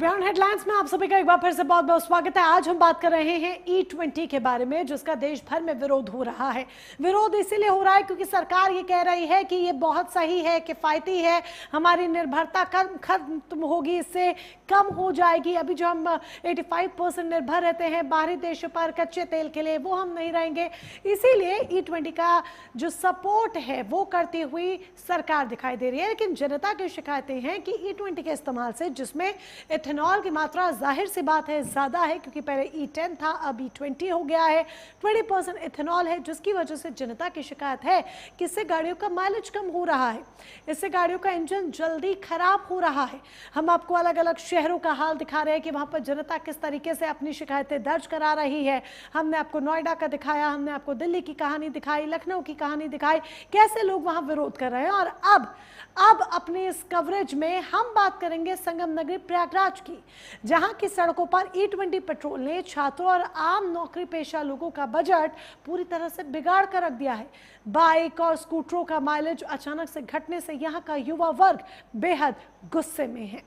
Beyond headlines में आप सभी का एक बार फिर से बहुत बहुत स्वागत है। आज हम बात कर रहे हैं E20 के बारे में, जिसका देश भर में विरोध हो रहा है। विरोध इसीलिए हो रहा है क्योंकि सरकार ये कह रही है कि ये बहुत सही है, किफायती है, हमारी निर्भरता खत्म होगी, इससे कम हो जाएगी। अभी जो हम 85% निर्भर रहते हैं बाहरी देशों पर कच्चे तेल के लिए, वो हम नहीं रहेंगे। इसीलिए E20 का जो सपोर्ट है वो करती हुई सरकार दिखाई दे रही है। लेकिन जनता की शिकायतें हैं कि E20 के इस्तेमाल से, जिसमें इथेनॉल की मात्रा जाहिर सी बात है ज़्यादा है, क्योंकि पहले E10 था, अब E20 हो गया है, 20% इथेनॉल है, जिसकी वजह से जनता की शिकायत है कि इससे गाड़ियों का माइलेज कम हो रहा है, इससे गाड़ियों का इंजन जल्दी खराब हो रहा है। हम आपको अलग अलग शहरों का हाल दिखा रहे हैं कि वहाँ पर जनता किस तरीके से अपनी शिकायतें दर्ज करा रही है। हमने आपको नोएडा का दिखाया, हमने आपको दिल्ली की कहानी दिखाई, लखनऊ की कहानी दिखाई, कैसे लोग वहाँ विरोध कर रहे हैं। और अब अपने इस कवरेज में हम बात करेंगे संगम नगरी प्रयागराज की, जहां की सड़कों पर E20 पेट्रोल ने छात्रों और आम नौकरी पेशा लोगों का बजट पूरी तरह से बिगाड़ कर रख दिया है। बाइक और स्कूटरों का माइलेज अचानक से घटने से यहां का युवा वर्ग बेहद गुस्से में है।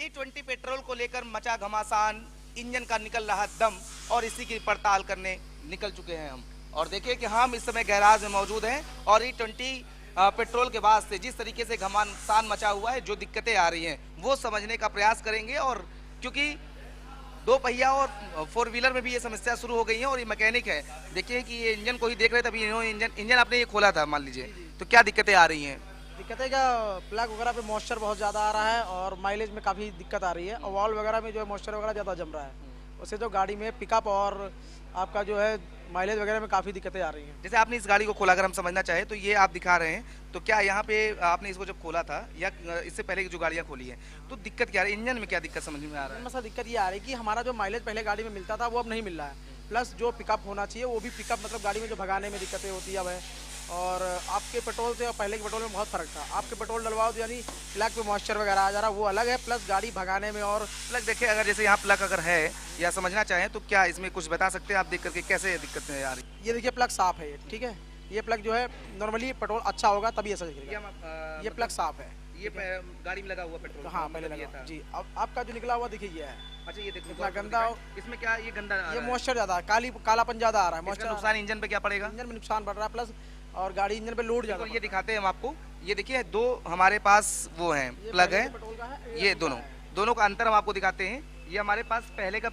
E20 पेट्रोल को लेकर मचा घमासान, इंजन का निकल रहा दम और इसी की पड़ताल करने निकल चुके हैं हम। और देखिए कि हम इस समय गैराज में मौजूद हैं और E20 पेट्रोल के बाद से जिस तरीके से घमासान मचा हुआ है, जो दिक्कतें आ रही हैं वो समझने का प्रयास करेंगे। और क्योंकि दो पहिया और 4 व्हीलर में भी ये समस्या शुरू हो गई है और ये मैकेनिक है, देखिए कि ये इंजन को ही देख रहे थे, अभी इंजन आपने ये खोला था मान लीजिए, तो क्या दिक्कतें आ रही हैं? दिक्कतें क्या, प्लग वगैरह पे मॉइस्चर बहुत ज़्यादा आ रहा है और माइलेज में काफ़ी दिक्कत आ रही है, और वॉल वगैरह में जो है मॉइस्चर वगैरह ज़्यादा जम रहा है, उससे जो गाड़ी में पिकअप और आपका जो है माइलेज वगैरह में काफ़ी दिक्कतें आ रही हैं। जैसे आपने इस गाड़ी को खोला, अगर हम समझना चाहें तो ये आप दिखा रहे हैं, तो क्या यहाँ पे आपने इसको जब खोला था या इससे पहले की जो गाड़ियाँ खोली हैं, तो दिक्कत क्या आ रही है, इंजन में क्या दिक्कत समझ में आ रहा है? मसला दिक्कत ये आ रही है कि हमारा जो माइलेज पहले गाड़ी में मिलता था वो अब नहीं मिल रहा है, प्लस जो पिकअप होना चाहिए वो भी पिकअप मतलब गाड़ी में जो भगाने में दिक्कतें होती है अब है। और आपके पेट्रोल से और पहले के पेट्रोल में बहुत फ़र्क था। आपके पेट्रोल डलवाओ तो यानी प्लग पे मॉइस्चर वगैरह आ जा रहा, वो अलग है, प्लस गाड़ी भगाने में। और प्लग देखिए, अगर जैसे यहाँ प्लग अगर है या समझना चाहें तो क्या इसमें कुछ बता सकते हैं आप देख करके, कैसे दिक्कतें आ रही? ये देखिए प्लग साफ़ है, ठीक है, ये प्लग जो है नॉर्मली पेट्रोल अच्छा होगा तभी ऐसा दिखेगा। ये प्लग साफ़ है, ये गाड़ी में लगा हुआ पेट्रोल? हाँ पहले लगा था जी। अब आपका जो निकला हुआ देखिए ये है। अच्छा, ये देखो इतना गंदा, इसमें क्या ये गंदा ये मॉइस्चर ज़्यादा, कालापन ज़्यादा आ रहा है, मॉइस्चर। नुकसान इंजन पे क्या पड़ेगा? इंजन में नुकसान बढ़ रहा है, प्लस और गाड़ी इंजन पे लोड ज़्यादा। ये दिखाते हैं हम आपको, ये देखिए दो हमारे पास वो हैं प्लग है, ये दोनों का अंतर हम आपको दिखाते हैं। ये हमारे पास पहले का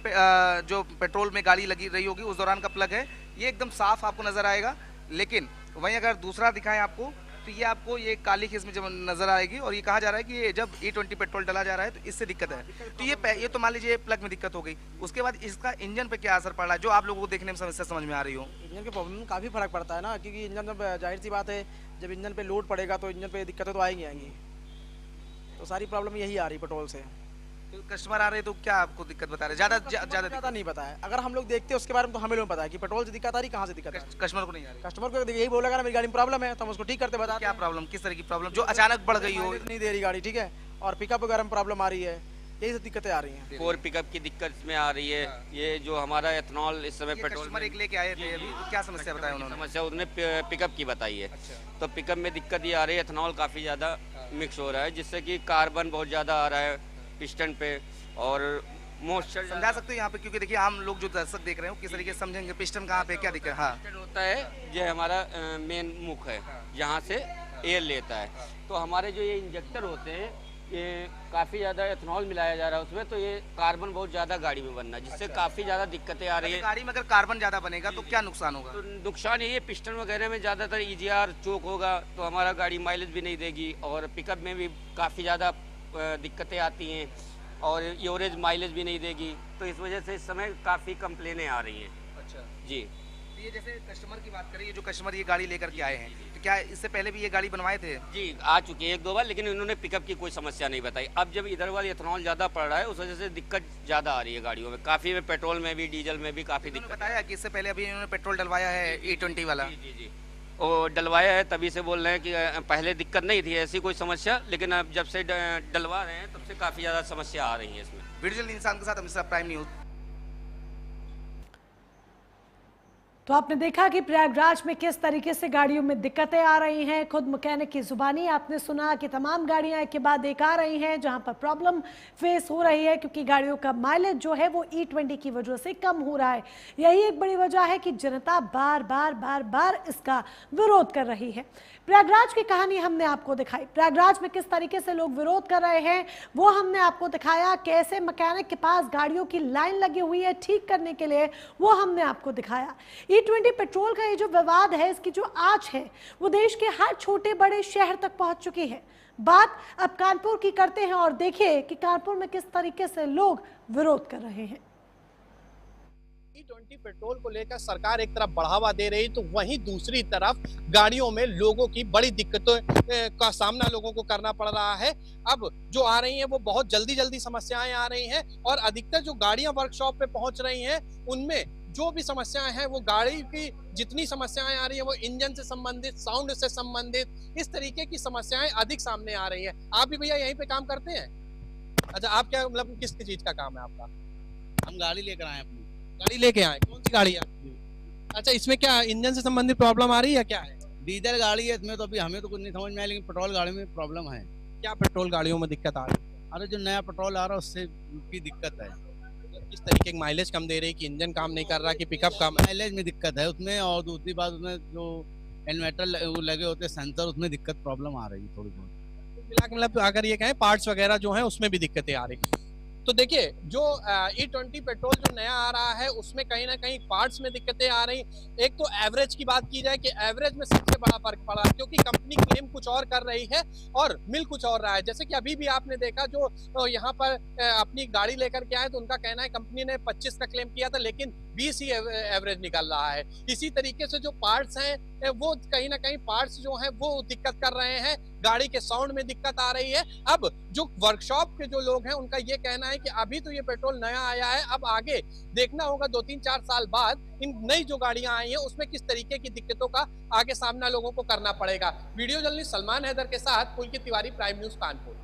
जो पेट्रोल में गाड़ी लगी रही होगी उस दौरान का प्लग है, ये एकदम साफ आपको नजर आएगा। लेकिन वहीं अगर दूसरा दिखाएं आपको, तो ये आपको ये काली खिस में जब नजर आएगी। और ये कहा जा रहा है कि ये जब E20 पेट्रोल डाला जा रहा है तो इससे दिक्कत है। तो ये तो मान लीजिए प्लग में दिक्कत हो गई, उसके बाद इसका इंजन पे क्या असर पड़ रहा है जो आप लोगों को देखने में समस्या समझ में आ रही हो? इंजन के प्रॉब्लम में काफ़ी फर्क पड़ता है ना, क्योंकि इंजन जब जाहिर सी बात है जब इंजन पे लोड पड़ेगा तो इंजन पे दिक्कतें तो आएंगी। तो सारी प्रॉब्लम यही आ रही पेट्रोल से। तो कस्टमर आ रहे हैं तो क्या आपको दिक्कत बता रहे? ज़्यादा नहीं पता है, अगर हम लोग देखते हैं उसके बारे में तो हमें लोग पता है कि पेट्रोल से दिक्कत आ रही, कहाँ से दिक्कत आ रही। कस्टमर को नहीं आ रही? कस्टमर को यही बोलेगा ना मेरी गाड़ी में प्रॉब्लम है तो हम उसको ठीक करते बता। क्या प्रॉब्लम, किस तरह की प्रॉब्लम जो अचानक बढ़ गई हो? नहीं दे रही गाड़ी, ठीक है, और पिकअप वगैरह में प्रॉब्लम आ रही है, यही सब दिक्कतें आ रही हैं। कोर पिकअप की दिक्कत इसमें आ रही है। ये जो हमारा एथनॉल इस समय पेट्रोल कस्टमर एक लेके आए थे अभी, तो क्या समस्या बताया उन्होंने? समस्या उन्होंने पिकअप की बताई है। तो पिकअप में दिक्कत ये आ रही है, एथनॉल काफ़ी ज़्यादा मिक्स हो रहा है, जिससे कि कार्बन बहुत ज़्यादा आ रहा है पिस्टन पे। और मॉइस्चर समझा सकते हो यहाँ पे, क्योंकि देखिए आम लोग जो दर्शक देख रहे हो किस तरीके से समझेंगे पिस्टन कहाँ पे क्या दिक्कत? हाँ, पिस्टन होता है, ये हमारा मेन मुख है, यहाँ से एयर लेता है। तो हमारे जो ये इंजेक्टर होते हैं, ये काफ़ी ज़्यादा एथनॉल मिलाया जा रहा है उसमें, तो ये कार्बन बहुत ज़्यादा गाड़ी में बनना है, जिससे काफ़ी ज़्यादा दिक्कतें आ रही है। गाड़ी में अगर कार्बन ज़्यादा बनेगा तो क्या नुकसान होगा? तो नुकसान ये पिस्टन वगैरह में ज़्यादातर EGR चोक होगा, तो हमारा गाड़ी माइलेज भी नहीं देगी, और पिकअप में भी काफ़ी ज़्यादा दिक्कतें आती हैं, और एवरेज माइलेज भी नहीं देगी। तो इस वजह से इस समय काफ़ी कंप्लेनें आ रही हैं। अच्छा जी। तो ये जैसे कस्टमर की बात करिए, जो कस्टमर ये गाड़ी लेकर के आए हैं, तो क्या इससे पहले भी ये गाड़ी बनवाए थे? जी, आ चुकी है 1-2 बार, लेकिन इन्होंने पिकअप की कोई समस्या नहीं बताई। अब जब इधर वाली एथनॉल ज़्यादा पड़ रहा है, उस वजह से दिक्कत ज़्यादा आ रही है गाड़ियों में, काफ़ी में पेट्रोल में भी डीजल में भी काफ़ी दिक्कत। बताया कि इससे पहले अभी इन्होंने पेट्रोल डलवाया है E20 वाला? जी जी, और डलवाया है, तभी से बोल रहे हैं कि पहले दिक्कत नहीं थी ऐसी कोई समस्या, लेकिन अब जब से डलवा रहे हैं तब से काफ़ी ज़्यादा समस्या आ रही है इसमें। वीडियो इंसान के साथ अमित प्राइम न्यूज। तो आपने देखा कि प्रयागराज में किस तरीके से गाड़ियों में दिक्कतें आ रही हैं। खुद मैकेनिक की जुबानी आपने सुना कि तमाम गाड़ियां एक के बाद एक आ रही हैं जहां पर प्रॉब्लम फेस हो रही है, क्योंकि गाड़ियों का माइलेज जो है वो E20 की वजह से कम हो रहा है। यही एक बड़ी वजह है कि जनता बार बार इसका विरोध कर रही है। प्रयागराज की कहानी हमने आपको दिखाई, प्रयागराज में किस तरीके से लोग विरोध कर रहे हैं वो हमने आपको दिखाया, कैसे मैकेनिक के पास गाड़ियों की लाइन लगी हुई है ठीक करने के लिए, वो हमने आपको दिखाया। E20 पेट्रोल का ये जो विवाद है, इसकी जो आंच है वो देश के हर छोटे बड़े शहर तक पहुंच चुकी है। बात अब कानपुर की करते हैं और देखिए कि कानपुर में किस तरीके से लोग विरोध कर रहे हैं। E20 पेट्रोल को लेकर सरकार एक तरफ बढ़ावा दे रही तो वहीं दूसरी तरफ गाड़ियों में लोगों की बड़ी दिक्कतों का सामना लोगों को करना पड़ रहा है। अब जो आ रही हैं वो बहुत जल्दी समस्याएं आ रही हैं और अधिकतर जो गाड़ियां वर्कशॉप पे पहुंच रही हैं उनमें जो भी समस्याएं हैं वो गाड़ी की जितनी समस्याएं आ रही हैं वो इंजन से संबंधित, साउंड से संबंधित, इस तरीके की समस्याएं अधिक सामने आ रही हैं। आप भी भैया यहीं पे काम करते हैं? अच्छा, आप क्या मतलब किस चीज का काम है आपका? हम गाड़ी लेकर आए अपनी। गाड़ी लेके आए, कौन सी गाड़ी है? अच्छा, इसमें क्या इंजन से संबंधित प्रॉब्लम आ रही है क्या है? डीजल गाड़ी है, इसमें तो अभी हमें तो कुछ नहीं समझ में आया, लेकिन पेट्रोल गाड़ी में प्रॉब्लम है। क्या पेट्रोल गाड़ियों में दिक्कत आ रही है? अरे जो नया पेट्रोल आ रहा है उससे की दिक्कत है। किस तरीके की माइलेज कम दे रही है कि इंजन काम नहीं कर रहा कि पिकअप कम है? माइलेज में दिक्कत है उसमें, और दूसरी बात उसमें जो इन्वर्टर लगे होते हैं सेंसर, उसमें दिक्कत प्रॉब्लम आ रही है थोड़ी बहुत। मिला के मतलब अगर ये कहें पार्ट्स वगैरह जो है उसमें भी दिक्कतें आ रही है। तो देखिए जो E20 पेट्रोल जो नया आ रहा है उसमें कहीं ना कहीं पार्ट्स में दिक्कतें आ रही। एक तो एवरेज की बात की जाए कि एवरेज में सबसे बड़ा फर्क पड़ा क्योंकि कंपनी क्लेम कुछ और कर रही है और मिल कुछ और रहा है। जैसे कि अभी भी आपने देखा जो यहाँ पर अपनी गाड़ी लेकर के आए तो उनका कहना है कंपनी ने 25 का क्लेम किया था लेकिन 20 ही एवरेज निकल रहा है। इसी तरीके से जो पार्ट्स हैं वो कहीं ना कहीं पार्ट्स जो हैं वो दिक्कत कर रहे हैं, गाड़ी के साउंड में दिक्कत आ रही है। अब जो वर्कशॉप के जो लोग हैं उनका ये कहना है कि अभी तो ये पेट्रोल नया आया है, अब आगे देखना होगा 2-3-4 साल बाद इन नई जो गाड़ियां आई हैं उसमें किस तरीके की दिक्कतों का आगे सामना लोगों को करना पड़ेगा। वीडियो जर्नलिस्ट सलमान हैदर के साथ पुलकित तिवारी, प्राइम न्यूज कानपुर।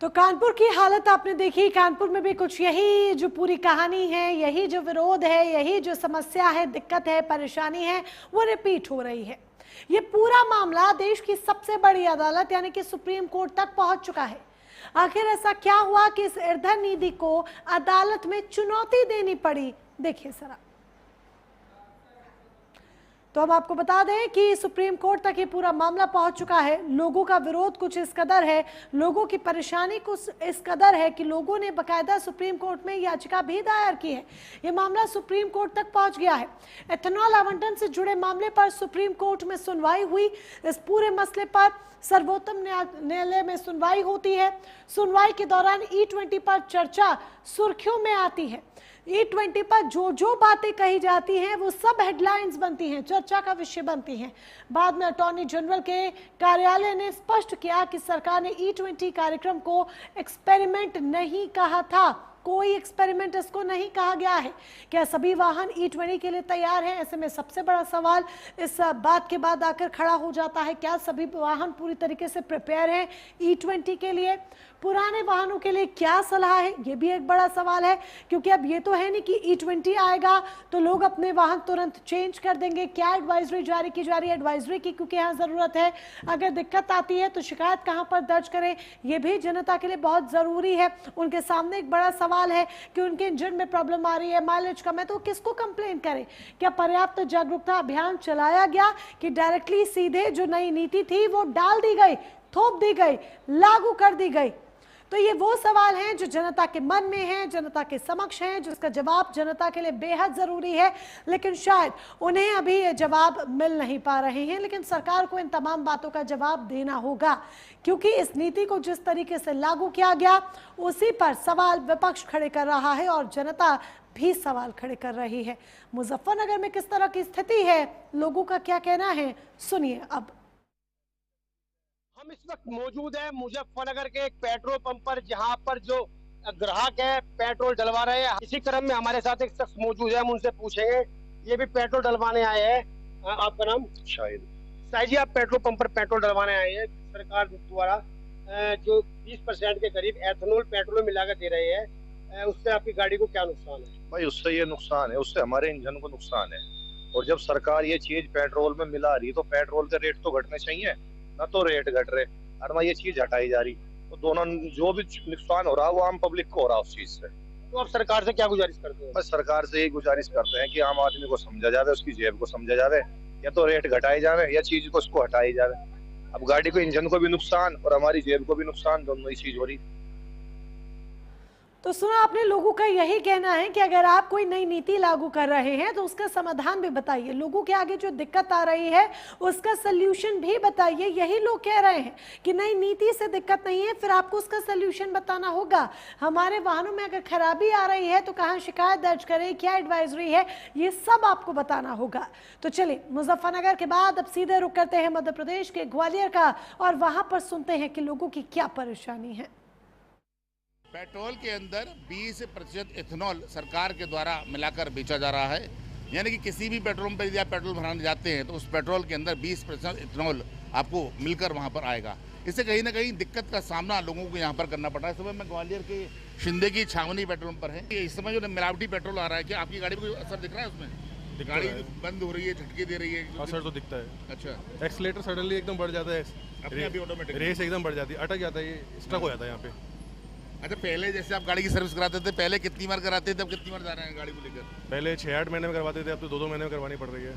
तो कानपुर की हालत आपने देखी, कानपुर में भी कुछ यही जो पूरी कहानी है, यही जो विरोध है, यही जो समस्या है, दिक्कत है, परेशानी है, वो रिपीट हो रही है। ये पूरा मामला देश की सबसे बड़ी अदालत यानी कि सुप्रीम कोर्ट तक पहुंच चुका है। आखिर ऐसा क्या हुआ कि इस ईंधन नीति को अदालत में चुनौती देनी पड़ी? देखिए जरा। तो हम आपको बता दें कि सुप्रीम कोर्ट तक ये पूरा मामला पहुंच चुका है। लोगों का विरोध कुछ इस कदर है, लोगों की परेशानी कुछ इस कदर है कि लोगों ने बकायदा सुप्रीम कोर्ट में याचिका भी दायर की है। ये मामला सुप्रीम कोर्ट तक पहुंच गया है। एथेनॉल आवंटन से जुड़े मामले पर सुप्रीम कोर्ट में सुनवाई हुई। इस पूरे मसले पर सर्वोच्च न्यायालय में सुनवाई होती है। सुनवाई के दौरान E20 पर चर्चा सुर्खियों में आती है। E20 पर जो बातें कही जाती हैं वो सब हेडलाइंस बनती हैं, चर्चा का विषय बनती हैं। बाद में अटॉर्नी जनरल के कार्यालय ने स्पष्ट किया कि सरकार ने E20 कार्यक्रम को एक्सपेरिमेंट नहीं कहा था, कोई एक्सपेरिमेंट इसको नहीं कहा गया है। क्या सभी वाहन E20 के लिए तैयार हैं? ऐसे में सबसे बड़ा सवाल इस बात के बाद आकर खड़ा हो जाता है, क्या सभी वाहन पूरी तरीके से प्रिपेयर हैं E20 के लिए? पुराने वाहनों के लिए क्या सलाह है, ये भी एक बड़ा सवाल है, क्योंकि अब ये तो है नहीं कि E20 आएगा तो लोग अपने वाहन तुरंत चेंज कर देंगे। क्या एडवाइजरी जारी की जा रही है? एडवाइजरी की क्योंकि यहाँ ज़रूरत है। अगर दिक्कत आती है तो शिकायत कहाँ पर दर्ज करें, ये भी जनता के लिए बहुत ज़रूरी है। उनके सामने एक बड़ा सवाल है कि उनके इंजन में प्रॉब्लम आ रही है, माइलेज कम है, तो किसको कंप्लेन करें? क्या पर्याप्त जागरूकता अभियान चलाया गया कि डायरेक्टली सीधे जो नई नीति थी वो डाल दी गई, थोप दी गई, लागू कर दी गई? तो ये वो सवाल हैं जो जनता के मन में हैं, जनता के समक्ष हैं, जिसका जवाब जनता के लिए बेहद ज़रूरी है। लेकिन शायद उन्हें अभी ये जवाब मिल नहीं पा रहे हैं, लेकिन सरकार को इन तमाम बातों का जवाब देना होगा, क्योंकि इस नीति को जिस तरीके से लागू किया गया उसी पर सवाल विपक्ष खड़े कर रहा है और जनता भी सवाल खड़े कर रही है। मुजफ्फरनगर में किस तरह की स्थिति है, लोगों का क्या कहना है, सुनिए अब। हम इस वक्त मौजूद है मुजफ्फरनगर के एक पेट्रोल पंप पर, जहां पर जो ग्राहक है पेट्रोल डलवा रहे हैं। इसी क्रम में हमारे साथ एक शख्स मौजूद है, हम उनसे पूछेंगे, ये भी पेट्रोल डलवाने आए हैं। आपका नाम? शाहिद। शाहिद जी, आप पेट्रोल पंप पर पेट्रोल डलवाने आए हैं। सरकार द्वारा जो 20% के करीब एथेनॉल पेट्रोल मिलाकर दे रहे हैं, उससे आपकी गाड़ी को क्या नुकसान है? भाई उससे ये नुकसान है, उससे हमारे इंजन को नुकसान है। और जब सरकार ये चीज पेट्रोल में मिला रही तो पेट्रोल के रेट तो घटने चाहिए ना, तो रेट घट रहे और ना ये चीज हटाई जा रही। तो दोनों जो भी नुकसान हो रहा है वो आम पब्लिक को हो रहा है उस चीज से। तो आप सरकार से क्या गुजारिश करते हैं? बस सरकार से यही गुजारिश करते हैं कि आम आदमी को समझा जावे, उसकी जेब को समझा जावे, या तो रेट घटाए जावे या चीज को उसको हटाई जावे। अब गाड़ी को, इंजन को भी नुकसान और हमारी जेब को भी नुकसान, दोनों ही चीज हो रही। तो सुना आपने, लोगों का यही कहना है कि अगर आप कोई नई नीति लागू कर रहे हैं तो उसका समाधान भी बताइए, लोगों के आगे जो दिक्कत आ रही है उसका सल्यूशन भी बताइए। यही लोग कह रहे हैं कि नई नीति से दिक्कत नहीं है, फिर आपको उसका सल्यूशन बताना होगा। हमारे वाहनों में अगर खराबी आ रही है तो कहाँ शिकायत दर्ज करें, क्या एडवाइजरी है, ये सब आपको बताना होगा। तो चलिए, मुजफ्फरनगर के बाद अब सीधे रुक करते हैं मध्य प्रदेश के ग्वालियर का, और वहां पर सुनते हैं कि लोगों की क्या परेशानी है। पेट्रोल के अंदर 20% इथेनॉल सरकार के द्वारा मिलाकर बेचा जा रहा है। यानी कि किसी भी पेट्रोल पंप पर यदि आप पेट्रोल भराने जाते हैं तो उस पेट्रोल के अंदर 20% इथेनॉल आपको मिलकर वहां पर आएगा। इससे कहीं ना कहीं दिक्कत का सामना लोगों को यहाँ पर करना पड़ रहा है। इस समय मैं ग्वालियर के शिंदे की छावनी पेट्रोल पंप पर है। इस समय जो मिलावटी पेट्रोल आ रहा है, क्या आपकी गाड़ी में कोई असर दिख रहा है उसमें? गाड़ी बंद हो रही है, झटके दे रही है? असर तो दिखता है। अच्छा, एक्सीलेटर सडनली एकदम बढ़ जाता है, अपने अभी ऑटोमेटिक रेस एकदम बढ़ जाती है, अटक जाता है, ये स्टक हो जाता है यहाँ पे। अच्छा, पहले जैसे आप गाड़ी की सर्विस कराते थे, पहले कितनी बार कराते थे, अब कितनी बार जा रहे हैं गाड़ी को लेकर? पहले 6-8 महीने में करवाते थे, अब तो 2-2 महीने में करवानी पड़ रही है।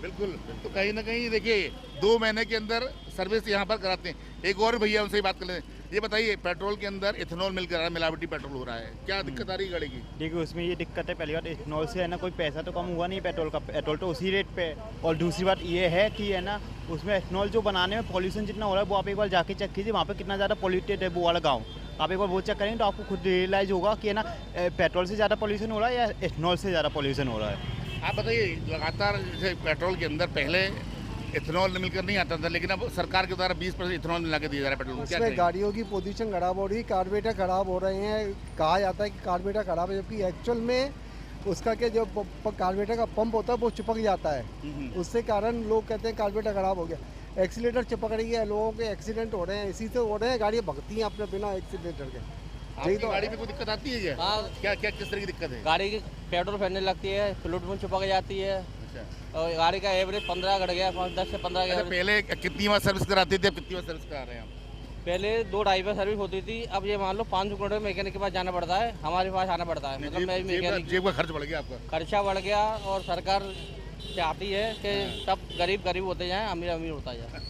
बिल्कुल। तो कहीं ना कहीं देखिए 2 महीने के अंदर सर्विस यहाँ पर कराते हैं। एक और भैया, उनसे ही बात कर लेते हैं। ये बताइए, पेट्रोल के अंदर इथेनॉल मिल कर मिलावटी पेट्रोल हो रहा है, क्या दिक्कत आ रही है गाड़ी की? देखिए, उसमें ये दिक्कत है, पहली बात इथेनॉल से है ना कोई पैसा तो कम हुआ नहीं पेट्रोल का, पेट्रोल तो उसी रेट पे। और दूसरी बात ये है कि है ना उसमें इथेनॉल जो बनाने में पॉल्यूशन जितना हो रहा है वो आप एक बार जाके चेक कीजिए, वहाँ पे कितना ज़्यादा पॉल्यूटेड है वो वाला गाँव। आप एक बार वो चेक करेंगे तो आपको खुद रियलाइज़ होगा कि है ना पेट्रोल से ज़्यादा पॉल्यूशन हो रहा है या इथेनॉल से ज़्यादा पॉल्यूशन हो रहा है। आप बताइए, लगातार जैसे पेट्रोल के अंदर पहले इथेनॉल मिलकर नहीं आता था, लेकिन अब सरकार के द्वारा 20% इथेनॉल मिला के दिया जा रहा है पेट्रोल। क्या उसमें गाड़ियों की पोजीशन खराब हो रही है, कार्बोरेटर खराब हो रहे हैं। कहा जाता है कि कार्बोरेटर खराब है, जबकि एक्चुअल में उसका क्या जो कार्बोरेटर का पंप होता है वो चिपक जाता है, उससे कारण लोग कहते हैं कार्बोरेटर खराब हो गया। एक्सीलेटर चिपक रही है, लोगों के एक्सीडेंट हो रहे हैं, इसी से हो रहे हैं, गाड़ियाँ भगती हैं अपने बिना एक्सीलेटर के। आपकी तो गाड़ी में कोई दिक्कत आती है क्या? हाँ, क्या क्या किस तरह की दिक्कत है? गाड़ी की पेट्रोल फैलने लगती है, फ्लूइड में चिपक जाती है। अच्छा। और गाड़ी का एवरेज 15 घट गया, 10 से 15 अच्छा, पहले कितनी बार सर्विस कराते थे, अब कितनी बार सर्विस करा रहे हैं आप? पहले 2-2.5 बार सर्विस होती थी, अब ये मान लो 5 किलोमीटर मैकेनिक के पास जाना पड़ता है, हमारे पास आना पड़ता है। मतलब मैं मैकेनिक, जेब का खर्च बढ़ गया आपका? खर्चा बढ़ गया, और सरकार चाहती है कि सब गरीब गरीब होते जाएं, अमीर अमीर होता जाए।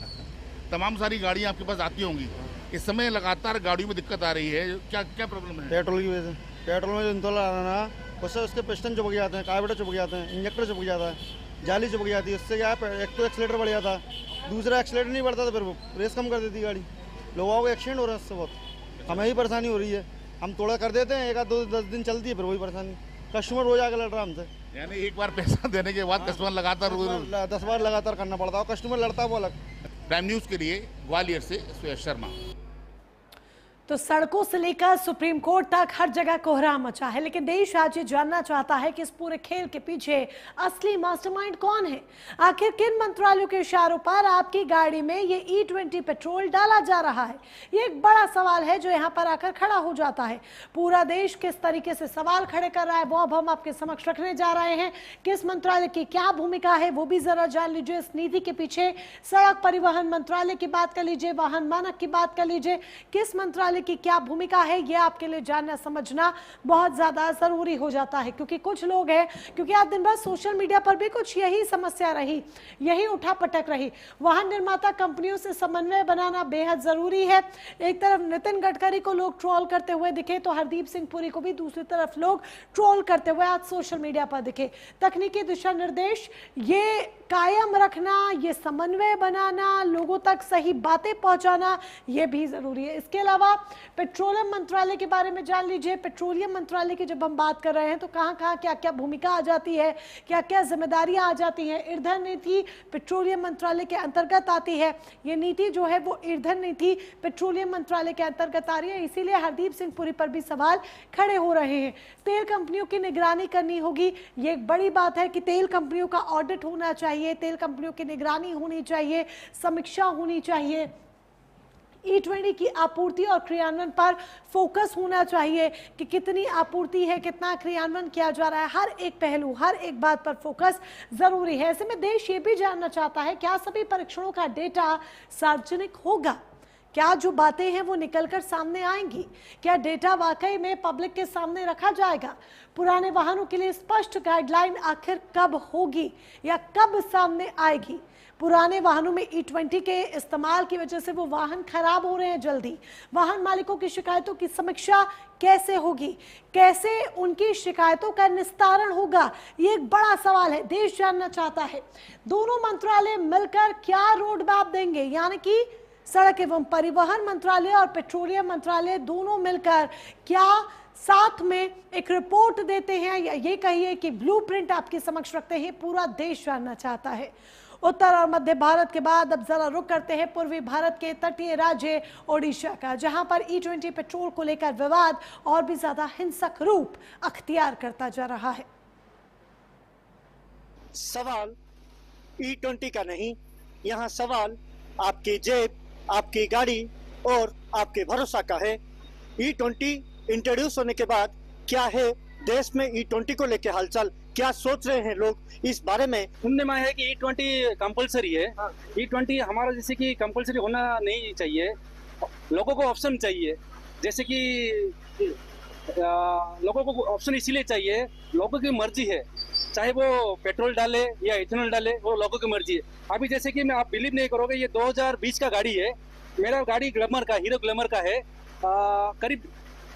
तमाम सारी गाड़ियाँ आपके पास आती होंगी, इस समय लगातार गाड़ियों में दिक्कत आ रही है, क्या क्या प्रॉब्लम है? पेट्रोल की वजह से, पेट्रोल में जो इथेनॉल आ रहा है ना उससे उसके पिस्टन चिपक जाते हैं, कार्बोरेटर चिपक जाते हैं, इंजेक्टर चिपक जाता है, जाली चिपक जाती है। उससे क्या है, एक तो एक्सीलेटर बढ़ जाता है, दूसरा एक्सीलेटर नहीं बढ़ता तो फिर वो रेस कम कर देती गाड़ी, लोगों को एक्सीडेंट हो रहा है उससे बहुत। हमें ही परेशानी हो रही है, हम थोड़ा कर देते हैं, 1-2-10 दिन चलती है, फिर वही परेशानी, कस्टमर रोज आकर लड़ रहा है हमसे। यानी एक बार पैसा देने के बाद कस्टमर लगातार 10 बार लगातार करना पड़ता है, कस्टमर लड़ता है वो अलग। प्राइम न्यूज़ के लिए ग्वालियर से सुयश शर्मा। तो सड़कों से लेकर सुप्रीम कोर्ट तक हर जगह कोहराम मचा है, लेकिन देश आज ये जानना चाहता है कि इस पूरे खेल के पीछे असली मास्टरमाइंड कौन है। आखिर किन मंत्रालयों के इशारों पर आपकी गाड़ी में ये E20 पेट्रोल डाला जा रहा है, ये एक बड़ा सवाल है जो यहाँ पर आकर खड़ा हो जाता है। पूरा देश किस तरीके से सवाल खड़े कर रहा है वो अब हम आपके समक्ष रखने जा रहे हैं। किस मंत्रालय की क्या भूमिका है वो भी जरा जान लीजिए। इस नीति के पीछे सड़क परिवहन मंत्रालय की बात कर लीजिए, वाहन मानक की बात कर लीजिए, किस मंत्रालय की क्या भूमिका है ये आपके लिए जानना समझना बहुत ज्यादा जरूरी हो जाता है। क्योंकि कुछ लोग हैं, क्योंकि आज दिन भर सोशल मीडिया पर भी कुछ यही समस्या रही, यही उठापटक रही। वाहन निर्माता कंपनियों से समन्वय बनाना बेहद जरूरी है। एक तरफ नितिन गडकरी को लोग ट्रोल करते हुए दिखे तो हरदीप सिंह पुरी को भी दूसरी तरफ लोग ट्रोल करते हुए आज सोशल मीडिया पर दिखे। तकनीकी दिशा निर्देश ये कायम रखना, ये समन्वय बनाना, लोगों तक सही बातें पहुंचाना, ये भी जरूरी है। इसके अलावा पेट्रोलियम मंत्रालय के बारे में जान लीजिए। पेट्रोलियम मंत्रालय की जब हम बात कर रहे हैं तो कहां कहां क्या क्या भूमिका आ जाती है, क्या क्या जिम्मेदारियां आ जाती हैं। ईंधन नीति पेट्रोलियम मंत्रालय के अंतर्गत आती है। ये नीति जो है वो ईंधन नीति पेट्रोलियम मंत्रालय के अंतर्गत आ रही है, इसीलिए हरदीप सिंह पुरी पर भी सवाल खड़े हो रहे हैं। तेल कंपनियों की निगरानी करनी होगी, ये एक बड़ी बात है कि तेल कंपनियों का ऑडिट होना चाहिए, तेल कंपनियों की निगरानी होनी चाहिए, समीक्षा होनी चाहिए। E20 की आपूर्ति और क्रियान्वयन पर फोकस होना चाहिए कि कितनी आपूर्ति है, कितना क्रियान्वयन किया जा रहा है, हर एक पहलू, हर एक बात पर फोकस जरूरी है। ऐसे में देश ये भी जानना चाहता है क्या सभी परीक्षणों का डेटा सार्वजनिक होगा, क्या जो बातें हैं वो निकलकर सामने आएंगी, क्या डेटा वाकई में पब्लिक के सामने रखा जाएगा, पुराने वाहनों के लिए स्पष्ट गाइडलाइन आखिर कब होगी या कब सामने आएगी। पुराने वाहनों में E20 के इस्तेमाल की वजह से वो वाहन खराब हो रहे हैं जल्दी, वाहन मालिकों की शिकायतों की समीक्षा कैसे होगी, कैसे उनकी शिकायतों का निस्तारण होगा, ये एक बड़ा सवाल है, देश जानना चाहता है। दोनों मंत्रालय मिलकर क्या रोड मैप देंगे, यानी कि सड़क एवं परिवहन मंत्रालय और पेट्रोलियम मंत्रालय दोनों मिलकर क्या साथ में एक रिपोर्ट देते हैं या ये कहिए कि ब्लूप्रिंट आपके समक्ष रखते हैं, पूरा देश जानना चाहता है। उत्तर और मध्य भारत के बाद अब जरा रुक करते हैं पूर्वी भारत के तटीय राज्य ओडिशा का, जहां पर E20 पेट्रोल को लेकर विवाद और भी ज्यादा हिंसक रूप अख्तियार करता जा रहा है। सवाल E20 का नहीं, यहाँ सवाल आपकी जेब, आपकी गाड़ी और आपके भरोसा का है। E20 इंट्रोड्यूस होने के बाद क्या है देश में E20 को लेकर हालचाल, क्या सोच रहे हैं लोग इस बारे में? सुनने में है कि E20 कंपलसरी है। E20 हमारा जैसे कि कंपलसरी होना नहीं चाहिए, लोगों को ऑप्शन चाहिए। जैसे कि लोगों को ऑप्शन इसीलिए चाहिए, लोगों की मर्जी है, चाहे वो पेट्रोल डाले या इथेनॉल डाले, वो लोगों की मर्जी है। अभी जैसे कि मैं, आप बिलीव नहीं करोगे, ये 2020 का गाड़ी है, मेरा गाड़ी ग्लैमर का, हीरो ग्लैमर का है। करीब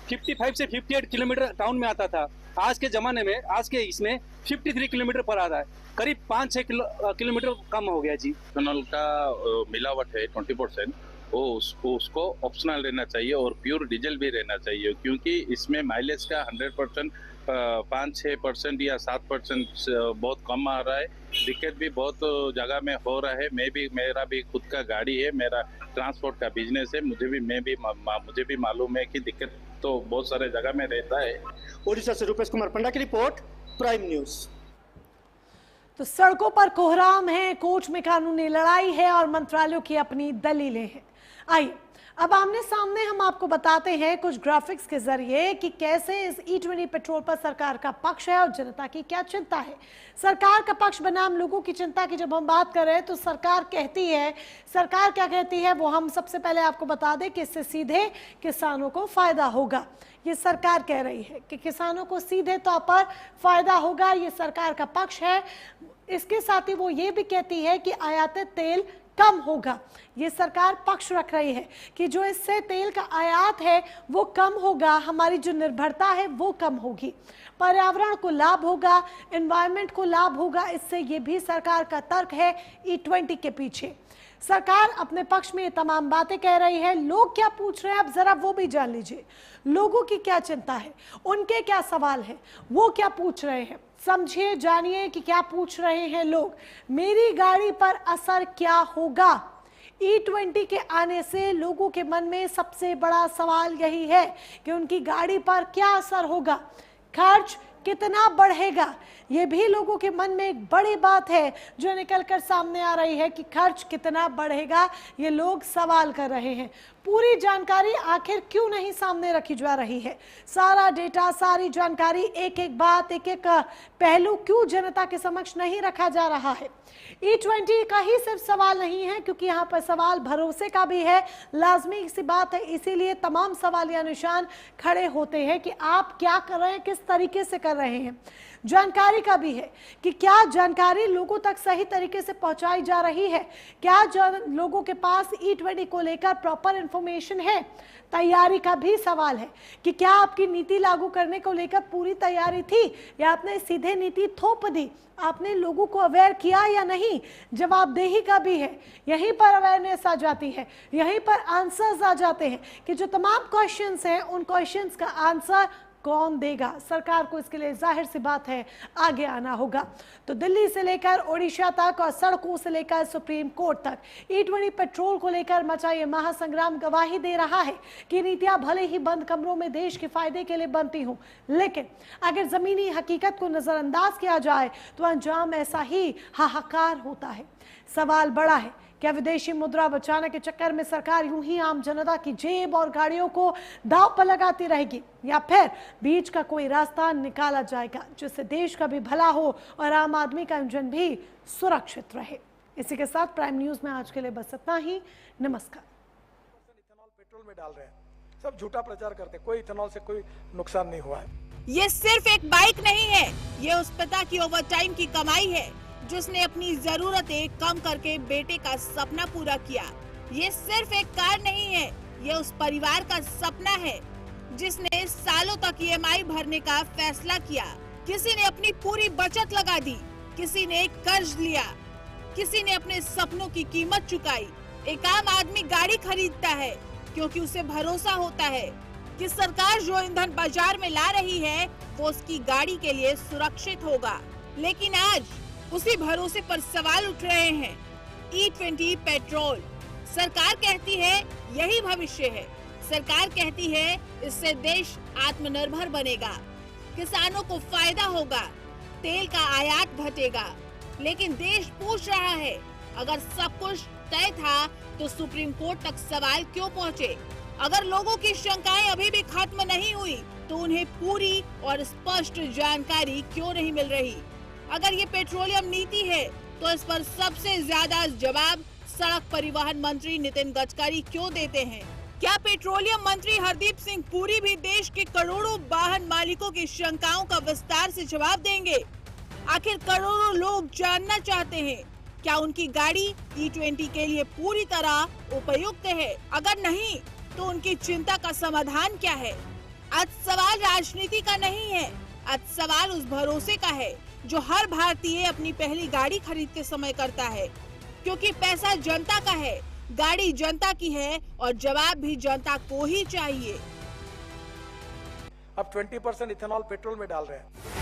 55 से 58 किलोमीटर टाउन में आता था, आज के ज़माने में, आज के इसमें 53 किलोमीटर पर आता है, करीब 5-6 किलोमीटर कम हो गया जी। इथेनॉल का मिलावट है 20%, वो उसको ऑप्शनल रहना चाहिए और प्योर डीजल भी रहना चाहिए, क्योंकि इसमें माइलेज का 100% 5-6% या 7% बहुत कम आ रहा है। दिक्कत भी बहुत जगह में हो रहा है। मेरा भी खुद का गाड़ी है, मेरा ट्रांसपोर्ट का बिजनेस है, मुझे भी मालूम है कि दिक्कत तो बहुत सारे जगह में रहता है। ओडिशा से रूपेश कुमार पंडा की रिपोर्ट, प्राइम न्यूज। तो सड़कों पर कोहराम है, कोच में कानूनी लड़ाई है और मंत्रालयों की अपनी दलीलें हैं। आइए अब आमने सामने हम आपको बताते हैं कुछ ग्राफिक्स के जरिए कि कैसे इस E20 पेट्रोल पर सरकार का पक्ष है और जनता की क्या चिंता है। सरकार का पक्ष बनाम लोगों की चिंता की जब हम बात कर रहे हैं तो सरकार क्या कहती है वो हम सबसे पहले आपको बता दें कि इससे सीधे किसानों को फायदा होगा। ये सरकार कह रही है कि किसानों को सीधे तौर पर फायदा होगा, ये सरकार का पक्ष है। इसके साथ ही वो ये भी कहती है कि आयातित तेल कम होगा। ये सरकार पक्ष रख रही है कि जो इससे तेल का आयात है वो कम होगा, हमारी जो निर्भरता है वो कम होगी, पर्यावरण को लाभ होगा, एनवायरनमेंट को लाभ होगा। इससे ये भी सरकार का तर्क है E20 के पीछे। सरकार अपने पक्ष में ये तमाम बातें कह रही है। लोग क्या पूछ रहे हैं अब जरा वो भी जान लीजिए। लोगों की क्या चिंता है, उनके क्या सवाल है, वो क्या पूछ रहे हैं, समझिए, जानिए कि क्या पूछ रहे हैं लोग। मेरी गाड़ी पर असर क्या होगा? E20 के आने से लोगों के मन में सबसे बड़ा सवाल यही है कि उनकी गाड़ी पर क्या असर होगा, खर्च कितना बढ़ेगा। ये भी लोगों के मन में एक बड़ी बात है जो निकलकर सामने आ रही है कि खर्च कितना बढ़ेगा, ये लोग सवाल कर रहे हैं। पूरी जानकारी आखिर क्यों नहीं सामने रखी जा रही है? सारा डेटा, सारी जानकारी, एक एक बात, एक एक पहलू क्यों जनता के समक्ष नहीं रखा जा रहा है? E20 का ही सिर्फ सवाल नहीं है, क्योंकि यहाँ पर सवाल भरोसे का भी है, लाजमी सी बात है। इसीलिए तमाम सवालिया निशान खड़े होते हैं कि आप क्या कर रहे हैं, किस तरीके से कर रहे हैं। जानकारी का भी है कि क्या जानकारी लोगों तक सही तरीके से पहुंचाई जा रही है, क्या लोगों के पास E20 को लेकर प्रॉपर इंफॉर्मेशन है। तैयारी का भी सवाल है कि क्या आपकी नीति लागू करने को लेकर पूरी तैयारी थी या आपने सीधे नीति थोप दी, आपने लोगों को अवेयर किया या नहीं। जवाबदेही का भी है, यहीं पर अवेयरनेस आ जाती है, यहीं पर आंसर्स आ जाते हैं कि जो तमाम क्वेश्चंस हैं उन क्वेश्चंस का आंसर कौन देगा। सरकार को इसके लिए जाहिर सी बात है आगे आना होगा। तो दिल्ली से लेकर ओडिशा तक और सड़कों से लेकर सुप्रीम कोर्ट तक E20 पेट्रोल को लेकर मचा ये महासंग्राम गवाही दे रहा है कि नीतियां भले ही बंद कमरों में देश के फायदे के लिए बनती हों, लेकिन अगर जमीनी हकीकत को नजरअंदाज किया जाए तो अंजाम ऐसा ही हाहाकार होता है। सवाल बड़ा है क्या विदेशी मुद्रा बचाने के चक्कर में सरकार यूं ही आम जनता की जेब और गाड़ियों को दांव पर लगाती रहेगी, या फिर बीच का कोई रास्ता निकाला जाएगा जिससे देश का भी भला हो और आम आदमी का इंजन भी सुरक्षित रहे? इसी के साथ प्राइम न्यूज में आज के लिए बस इतना ही। नमस्कार। पेट्रोल में डाल रहे हैं, सब झूठा प्रचार करते हैं, कोई इथेनॉल से कोई नुकसान नहीं हुआ है। ये सिर्फ एक बाइक नहीं है, ये उस पिता की ओवरटाइम की कमाई है जिसने अपनी जरूरतें कम करके बेटे का सपना पूरा किया। ये सिर्फ एक कार नहीं है, ये उस परिवार का सपना है जिसने सालों तक EMI भरने का फैसला किया। किसी ने अपनी पूरी बचत लगा दी, किसी ने कर्ज लिया, किसी ने अपने सपनों की कीमत चुकाई। एक आम आदमी गाड़ी खरीदता है क्योंकि उसे भरोसा होता है कि सरकार जो ईंधन बाजार में ला रही है वो उसकी गाड़ी के लिए सुरक्षित होगा। लेकिन आज उसी भरोसे पर सवाल उठ रहे हैं। E20 पेट्रोल, सरकार कहती है यही भविष्य है, सरकार कहती है इससे देश आत्मनिर्भर बनेगा, किसानों को फायदा होगा, तेल का आयात घटेगा। लेकिन देश पूछ रहा है, अगर सब कुछ तय था तो सुप्रीम कोर्ट तक सवाल क्यों पहुँचे? अगर लोगों की शंकाएं अभी भी खत्म नहीं हुई तो उन्हें पूरी और स्पष्ट जानकारी क्यों नहीं मिल रही? अगर ये पेट्रोलियम नीति है तो इस पर सबसे ज्यादा जवाब सड़क परिवहन मंत्री नितिन गडकरी क्यों देते हैं? क्या पेट्रोलियम मंत्री हरदीप सिंह पुरी भी देश के करोड़ों वाहन मालिकों की शंकाओं का विस्तार से जवाब देंगे? आखिर करोड़ों लोग जानना चाहते हैं, क्या उनकी गाड़ी E20 के लिए पूरी तरह उपयुक्त है? अगर नहीं तो उनकी चिंता का समाधान क्या है? आज सवाल राजनीति का नहीं है, आज सवाल उस भरोसे का है जो हर भारतीय अपनी पहली गाड़ी खरीदते समय करता है, क्योंकि पैसा जनता का है, गाड़ी जनता की है और जवाब भी जनता को ही चाहिए। अब 20% इथेनॉल पेट्रोल में डाल रहे हैं।